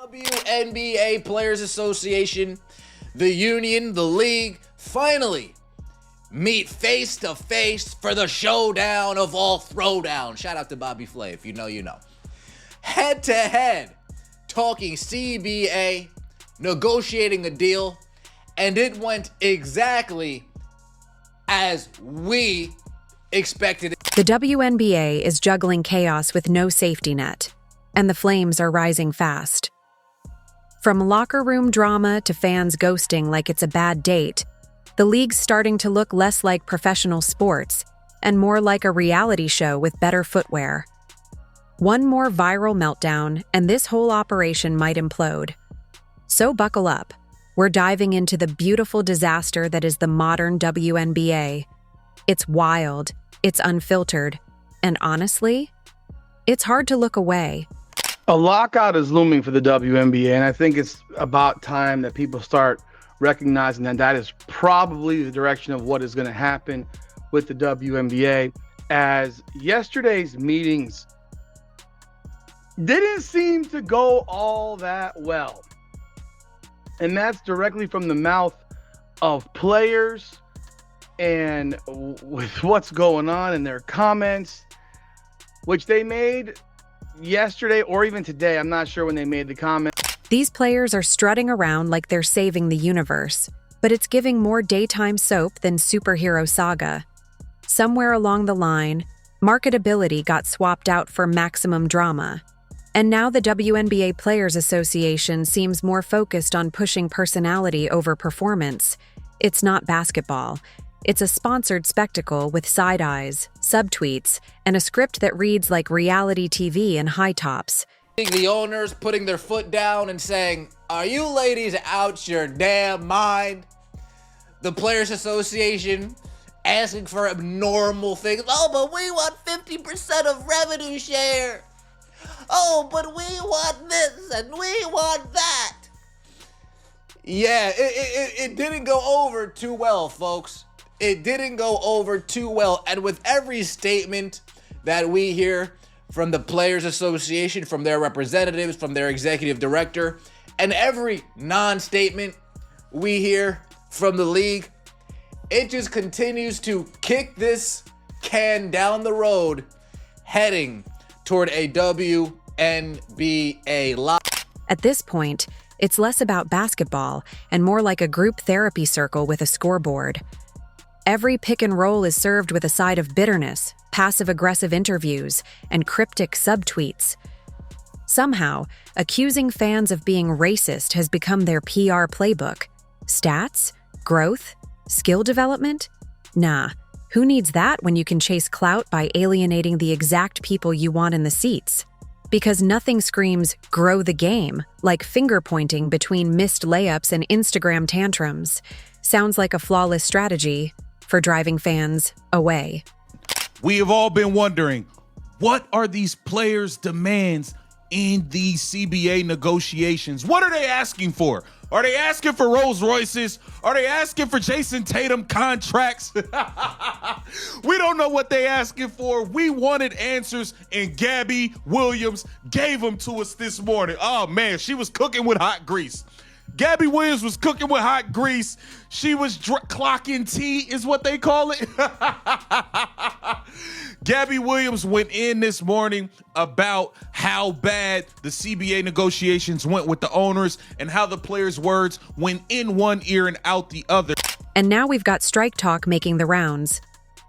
WNBA Players Association, the union, the league, finally meet face to face for the showdown of all throwdown. Shout out to Bobby Flay. If you know, you know. Head to head, talking CBA, negotiating a deal, and it went exactly as we expected it. The WNBA is juggling chaos with no safety net, and the flames are rising fast. From locker room drama to fans ghosting like it's a bad date, the league's starting to look less like professional sports and more like a reality show with better footwear. One more viral meltdown, and this whole operation might implode. So buckle up. We're diving into the beautiful disaster that is the modern WNBA. It's wild, it's unfiltered, and honestly, it's hard to look away. A lockout is looming for the WNBA, and I think it's about time that people start recognizing that that is probably the direction of what is going to happen with the WNBA, as yesterday's meetings didn't seem to go all that well. And that's directly from the mouth of players and with what's going on in their comments, which they made yesterday or even today. I'm not sure when they made the comment. These players are strutting around like they're saving the universe, but it's giving more daytime soap than superhero saga. Somewhere along the line, marketability got swapped out for maximum drama. And now the WNBA Players Association seems more focused on pushing personality over performance. It's not basketball. It's a sponsored spectacle with side eyes, subtweets, and a script that reads like reality TV and high tops. The owners putting their foot down and saying, "Are you ladies out your damn mind?" The Players Association asking for abnormal things. "Oh, but we want 50% of revenue share. Oh, but we want this and we want that." Yeah, it didn't go over too well, folks. It didn't go over too well. And with every statement that we hear from the Players Association, from their representatives, from their executive director, and every non-statement we hear from the league, it just continues to kick this can down the road, heading toward a WNBA lock. At this point, it's less about basketball and more like a group therapy circle with a scoreboard. Every pick and roll is served with a side of bitterness, passive-aggressive interviews, and cryptic subtweets. Somehow, accusing fans of being racist has become their PR playbook. Stats? Growth? Skill development? Nah. Who needs that when you can chase clout by alienating the exact people you want in the seats? Because nothing screams, grow the game, like finger-pointing between missed layups and Instagram tantrums. Sounds like a flawless strategy for driving fans away. We have all been wondering, what are these players' demands in these CBA negotiations? What are they asking for? Are they asking for Rolls Royces? Are they asking for Jason Tatum contracts? We don't know what they asking for. We wanted answers, and Gabby Williams gave them to us this morning. Oh, man, she was cooking with hot grease. Gabby Williams was cooking with hot grease. She was clocking tea, is what they call it. Gabby Williams went in this morning about how bad the CBA negotiations went with the owners and how the players' words went in one ear and out the other. And now we've got strike talk making the rounds.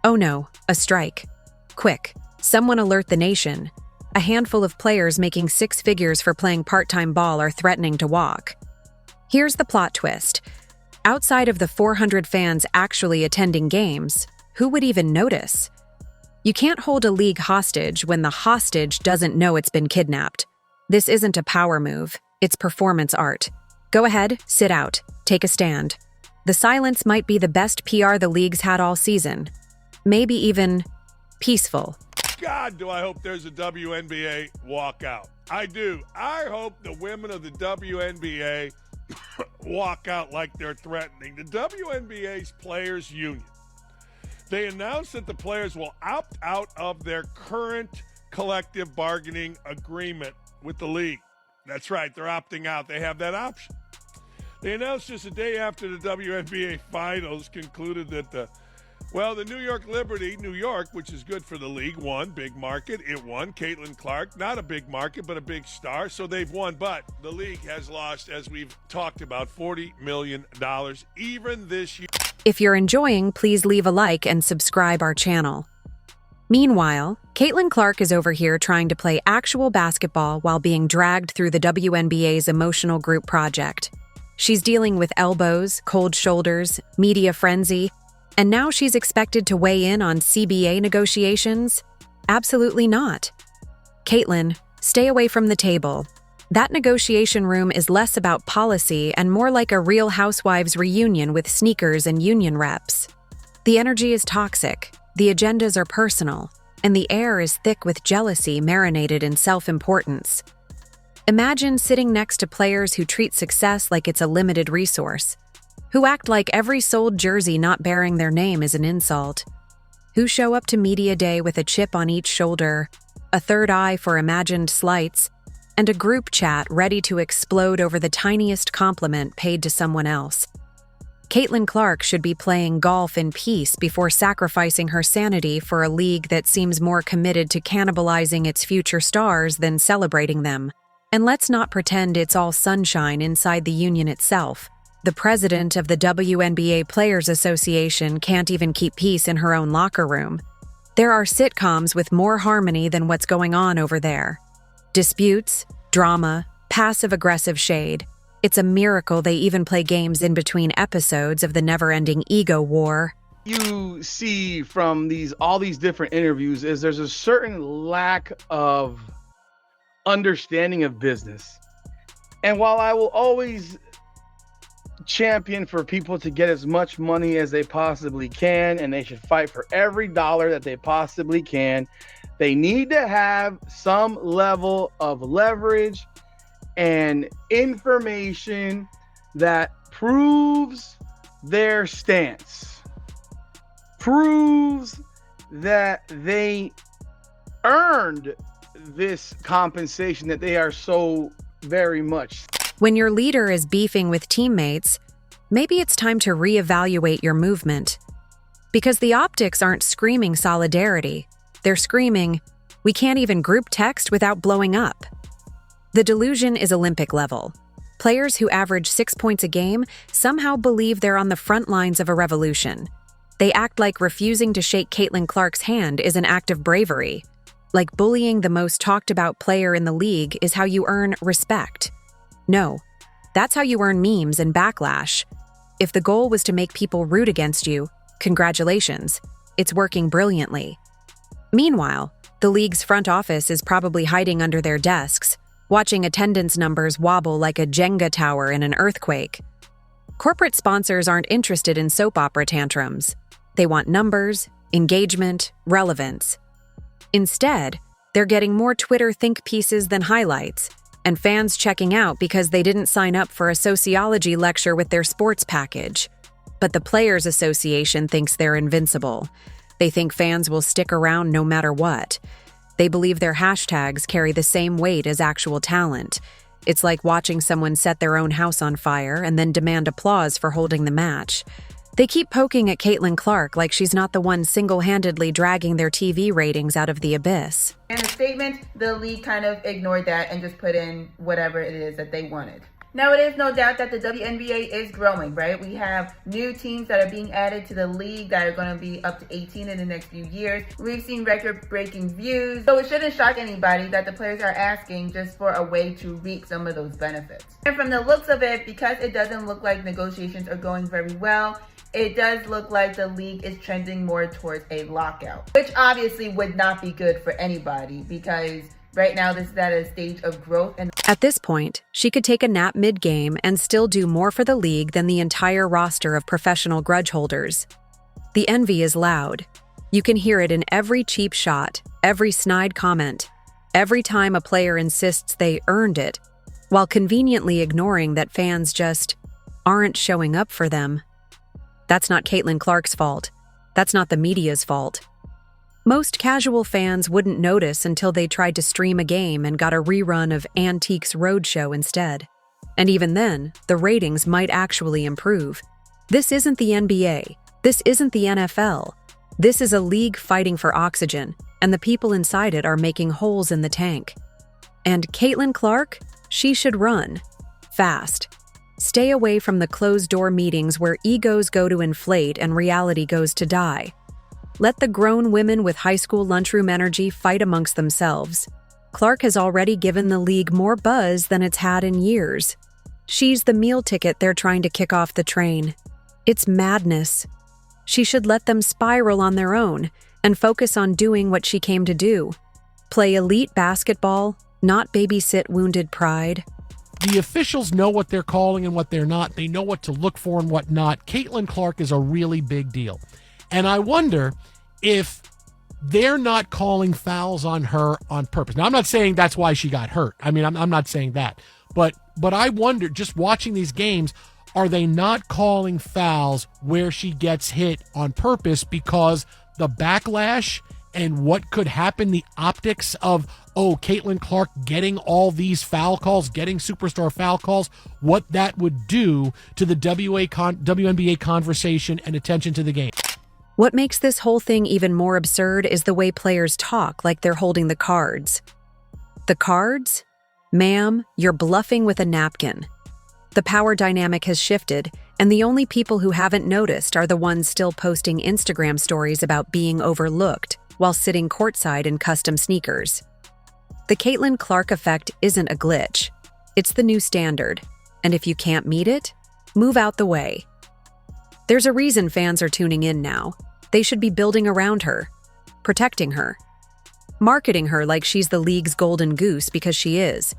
Oh no, a strike. Quick, someone alert the nation. A handful of players making six figures for playing part-time ball are threatening to walk. Here's the plot twist. Outside of the 400 fans actually attending games, who would even notice? You can't hold a league hostage when the hostage doesn't know it's been kidnapped. This isn't a power move, it's performance art. Go ahead, sit out, take a stand. The silence might be the best PR the league's had all season. Maybe even peaceful. God, do I hope there's a WNBA walkout. I do. I hope the women of the WNBA walk out like they're threatening. The WNBA's Players Union, they announced that the players will opt out of their current collective bargaining agreement with the league. That's right. They're opting out. They have that option. They announced just a day after the WNBA finals concluded that the New York Liberty, New York, which is good for the league, won. Big market. It won. Caitlyn Clark, not a big market, but a big star. So they've won. But the league has lost, as we've talked about, $40 million even this year. If you're enjoying, please leave a like and subscribe our channel. Meanwhile, Caitlyn Clark is over here trying to play actual basketball while being dragged through the WNBA's emotional group project. She's dealing with elbows, cold shoulders, media frenzy, and now she's expected to weigh in on CBA negotiations? Absolutely not. Caitlyn, stay away from the table. That negotiation room is less about policy and more like a Real Housewives reunion with sneakers and union reps. The energy is toxic, the agendas are personal, and the air is thick with jealousy marinated in self-importance. Imagine sitting next to players who treat success like it's a limited resource, who act like every sold jersey not bearing their name is an insult, who show up to media day with a chip on each shoulder, a third eye for imagined slights, and a group chat ready to explode over the tiniest compliment paid to someone else. Caitlyn Clark should be playing golf in peace before sacrificing her sanity for a league that seems more committed to cannibalizing its future stars than celebrating them. And let's not pretend it's all sunshine inside the union itself. The president of the WNBA Players Association can't even keep peace in her own locker room. There are sitcoms with more harmony than what's going on over there. Disputes, drama, passive-aggressive shade. It's a miracle they even play games in between episodes of the never-ending ego war. You see from all these different interviews is there's a certain lack of understanding of business. And while I will always champion for people to get as much money as they possibly can, and they should fight for every dollar that they possibly can, they need to have some level of leverage and information that proves their stance, proves that they earned this compensation that they are so very much. When your leader is beefing with teammates, maybe it's time to reevaluate your movement. Because the optics aren't screaming solidarity. They're screaming, we can't even group text without blowing up. The delusion is Olympic level. Players who average 6 points a game somehow believe they're on the front lines of a revolution. They act like refusing to shake Caitlyn Clark's hand is an act of bravery. Like bullying the most talked about player in the league is how you earn respect. No, that's how you earn memes and backlash. If the goal was to make people root against you, congratulations, it's working brilliantly. Meanwhile, the league's front office is probably hiding under their desks, watching attendance numbers wobble like a Jenga tower in an earthquake. Corporate sponsors aren't interested in soap opera tantrums. They want numbers, engagement, relevance. Instead, they're getting more Twitter think pieces than highlights, and fans checking out because they didn't sign up for a sociology lecture with their sports package. But the Players Association thinks they're invincible. They think fans will stick around no matter what. They believe their hashtags carry the same weight as actual talent. It's like watching someone set their own house on fire and then demand applause for holding the match. They keep poking at Caitlyn Clark like she's not the one single-handedly dragging their TV ratings out of the abyss. In the statement, the league kind of ignored that and just put in whatever it is that they wanted. Now, it is no doubt that the WNBA is growing, right? We have new teams that are being added to the league that are going to be up to 18 in the next few years. We've seen record-breaking views, so it shouldn't shock anybody that the players are asking just for a way to reap some of those benefits. And from the looks of it, because it doesn't look like negotiations are going very well, it does look like the league is trending more towards a lockout, which obviously would not be good for anybody because right now this is at a stage of growth. And at this point, she could take a nap mid-game and still do more for the league than the entire roster of professional grudge holders. The envy is loud. You can hear it in every cheap shot, every snide comment, every time a player insists they earned it, while conveniently ignoring that fans just aren't showing up for them. That's not Caitlyn Clark's fault. That's not the media's fault. Most casual fans wouldn't notice until they tried to stream a game and got a rerun of Antiques Roadshow instead. And even then, the ratings might actually improve. This isn't the NBA. This isn't the NFL. This is a league fighting for oxygen, and the people inside it are making holes in the tank. And Caitlyn Clark? She should run. Fast. Stay away from the closed-door meetings where egos go to inflate and reality goes to die. Let the grown women with high school lunchroom energy fight amongst themselves. Clark has already given the league more buzz than it's had in years. She's the meal ticket they're trying to kick off the train. It's madness. She should let them spiral on their own and focus on doing what she came to do. Play elite basketball, not babysit wounded pride. The officials know what they're calling and what they're not. They know what to look for and what not. Caitlyn Clark is a really big deal. And I wonder if they're not calling fouls on her on purpose. Now, I'm not saying that's why she got hurt. I mean, I'm not saying that. But I wonder, just watching these games, are they not calling fouls where she gets hit on purpose because the backlash and what could happen, the optics of, Caitlyn Clark getting all these foul calls, getting superstar foul calls, what that would do to the WNBA conversation and attention to the game. What makes this whole thing even more absurd is the way players talk like they're holding the cards. The cards? Ma'am, you're bluffing with a napkin. The power dynamic has shifted, and the only people who haven't noticed are the ones still posting Instagram stories about being overlooked while sitting courtside in custom sneakers. The Caitlyn Clark effect isn't a glitch. It's the new standard, and if you can't meet it, move out the way. There's a reason fans are tuning in now. They should be building around her, protecting her, marketing her like she's the league's golden goose because she is.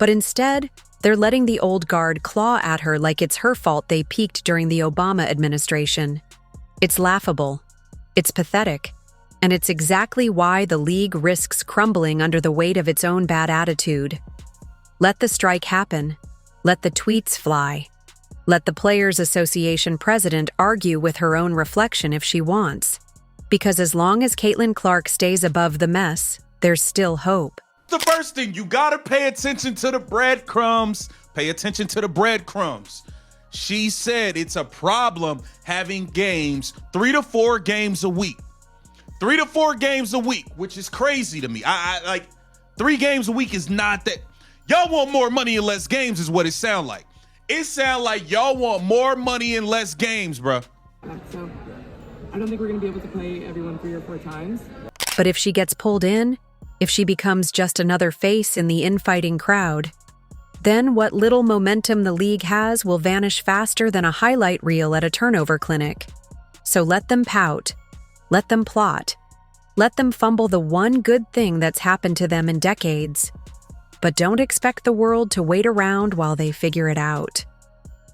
But instead, they're letting the old guard claw at her like it's her fault they peaked during the Obama administration. It's laughable. It's pathetic. And it's exactly why the league risks crumbling under the weight of its own bad attitude. Let the strike happen. Let the tweets fly. Let the Players Association president argue with her own reflection if she wants. Because as long as Caitlyn Clark stays above the mess, there's still hope. The first thing, you gotta pay attention to the breadcrumbs. Pay attention to the breadcrumbs. She said it's a problem having games, 3 to 4 games a week. 3 to 4 games a week, which is crazy to me. I like 3 games a week is not that. Y'all want more money and less games is what it sound like. It sound like y'all want more money and less games, bruh. So I don't think we're going to be able to play everyone 3 or 4 times. But if she gets pulled in, if she becomes just another face in the infighting crowd, then what little momentum the league has will vanish faster than a highlight reel at a turnover clinic. So let them pout. Let them plot. Let them fumble the one good thing that's happened to them in decades. But don't expect the world to wait around while they figure it out.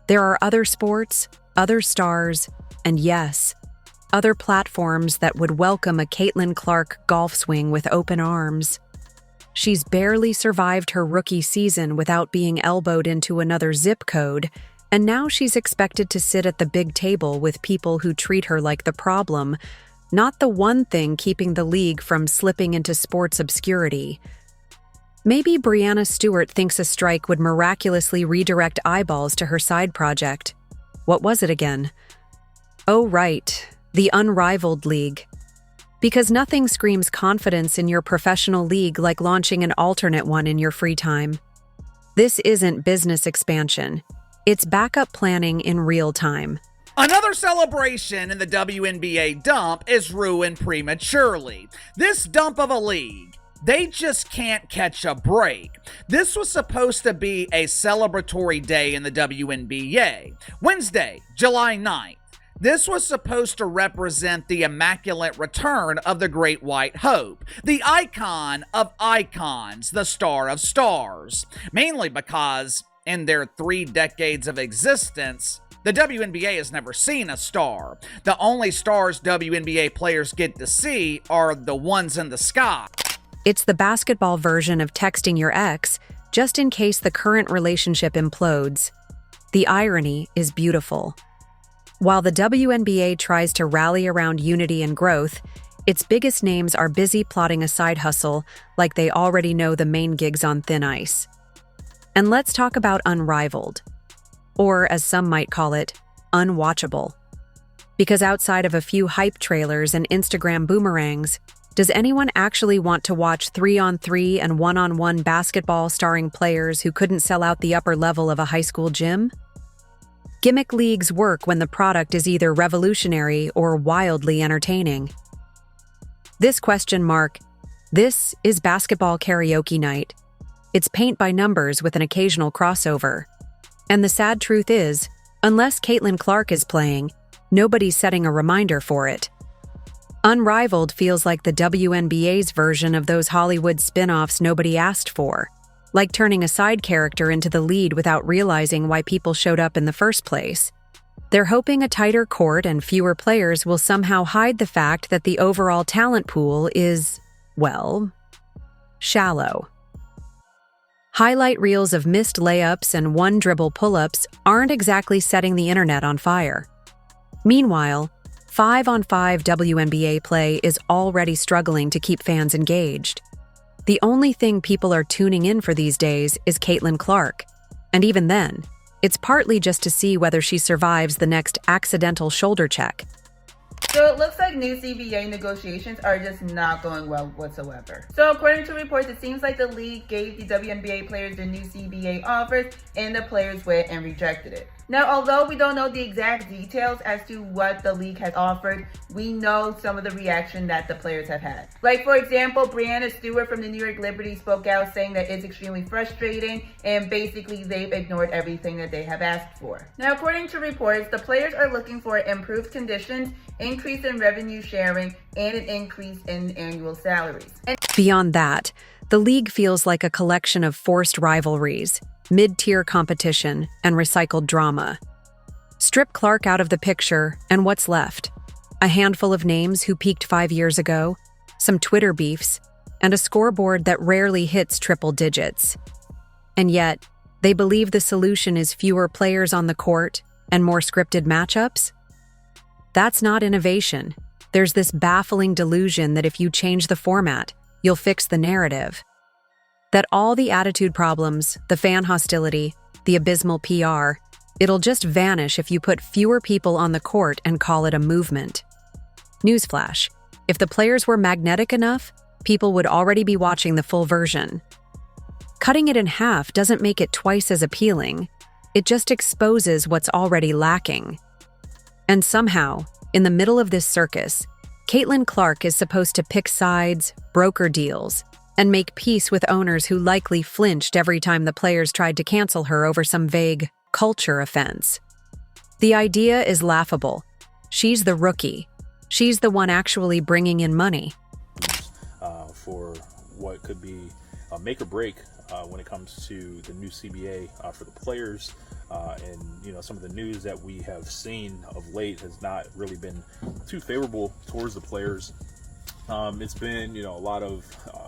There are other sports, other stars, and yes, other platforms that would welcome a Caitlyn Clark golf swing with open arms. She's barely survived her rookie season without being elbowed into another zip code, and now she's expected to sit at the big table with people who treat her like the problem, not the one thing keeping the league from slipping into sports obscurity. Maybe Brianna Stewart thinks a strike would miraculously redirect eyeballs to her side project. What was it again? Oh, right, the Unrivaled League. Because nothing screams confidence in your professional league like launching an alternate one in your free time. This isn't business expansion. It's backup planning in real time. Another celebration in the WNBA dump is ruined prematurely. This dump of a league, they just can't catch a break. This was supposed to be a celebratory day in the WNBA. Wednesday, July 9th. This was supposed to represent the immaculate return of the Great White Hope, the icon of icons, the star of stars. Mainly because, in their 3 decades of existence, the WNBA has never seen a star. The only stars WNBA players get to see are the ones in the sky. It's the basketball version of texting your ex, just in case the current relationship implodes. The irony is beautiful. While the WNBA tries to rally around unity and growth, Its biggest names are busy plotting a side hustle like they already know the main gigs on thin ice. And let's talk about Unrivaled, or as some might call it, unwatchable. Because outside of a few hype trailers and Instagram boomerangs, does anyone actually want to watch 3-on-3 and 1-on-1 basketball starring players who couldn't sell out the upper level of a high school gym? Gimmick leagues work when the product is either revolutionary or wildly entertaining. This is basketball karaoke night. It's paint by numbers with an occasional crossover. And the sad truth is, unless Caitlyn Clark is playing, nobody's setting a reminder for it. Unrivaled feels like the WNBA's version of those Hollywood spin-offs nobody asked for, like turning a side character into the lead without realizing why people showed up in the first place. They're hoping a tighter court and fewer players will somehow hide the fact that the overall talent pool is, well, shallow. Highlight reels of missed layups and one-dribble pull-ups aren't exactly setting the internet on fire. Meanwhile, 5-on-5 WNBA play is already struggling to keep fans engaged. The only thing people are tuning in for these days is Caitlyn Clark, and even then, it's partly just to see whether she survives the next accidental shoulder check. So it looks like new CBA negotiations are just not going well whatsoever. So according to reports, it seems like the league gave the WNBA players the new CBA offers and the players went and rejected it. Now, although we don't know the exact details as to what the league has offered, we know some of the reaction that the players have had. Like, for example, Brianna Stewart from the New York Liberty spoke out saying that it's extremely frustrating and basically they've ignored everything that they have asked for. Now, according to reports, the players are looking for improved conditions, increase in revenue sharing, and an increase in annual salaries. Beyond that, the league feels like a collection of forced rivalries, mid-tier competition, and recycled drama. Strip Clark out of the picture, and what's left? A handful of names who peaked 5 years ago, some Twitter beefs, and a scoreboard that rarely hits triple digits. And yet, they believe the solution is fewer players on the court and more scripted matchups? That's not innovation. There's this baffling delusion that if you change the format, you'll fix the narrative. That all the attitude problems, the fan hostility, the abysmal PR, it'll just vanish if you put fewer people on the court and call it a movement. Newsflash, if the players were magnetic enough, people would already be watching the full version. Cutting it in half doesn't make it twice as appealing, it just exposes what's already lacking. And somehow, in the middle of this circus, Caitlyn Clark is supposed to pick sides, broker deals, and make peace with owners who likely flinched every time the players tried to cancel her over some vague culture offense. The idea is laughable. She's the rookie. She's the one actually bringing in money. For what could be a make or break when it comes to the new CBA for the players. And some of the news that we have seen of late has not really been too favorable towards the players. It's been, a lot of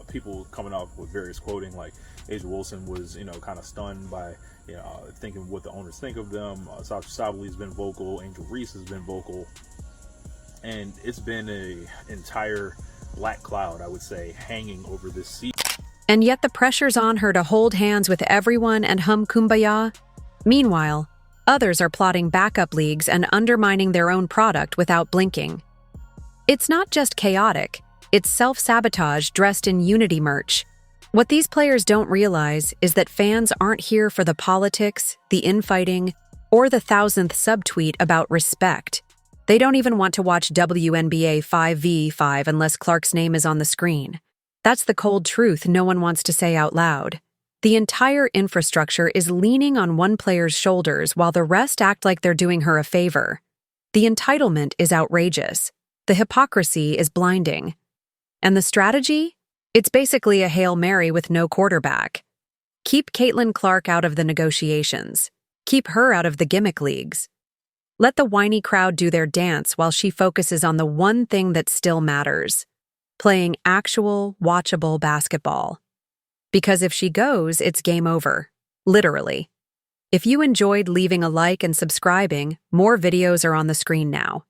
people coming up with various quoting, like Asia Wilson was, kind of stunned by, thinking what the owners think of them. Sasha Sabali's been vocal. Angel Reese has been vocal. And it's been an entire black cloud, I would say, hanging over this season. And yet the pressure's on her to hold hands with everyone and hum kumbaya. Meanwhile, others are plotting backup leagues and undermining their own product without blinking. It's not just chaotic. It's self-sabotage dressed in Unity merch. What these players don't realize is that fans aren't here for the politics, the infighting, or the 1,000th subtweet about respect. They don't even want to watch WNBA 5v5 unless Clark's name is on the screen. That's the cold truth no one wants to say out loud. The entire infrastructure is leaning on one player's shoulders while the rest act like they're doing her a favor. The entitlement is outrageous. The hypocrisy is blinding. And the strategy? It's basically a Hail Mary with no quarterback. Keep Caitlyn Clark out of the negotiations. Keep her out of the gimmick leagues. Let the whiny crowd do their dance while she focuses on the one thing that still matters: playing actual, watchable basketball. Because if she goes, it's game over. Literally. If you enjoyed leaving a like and subscribing, more videos are on the screen now.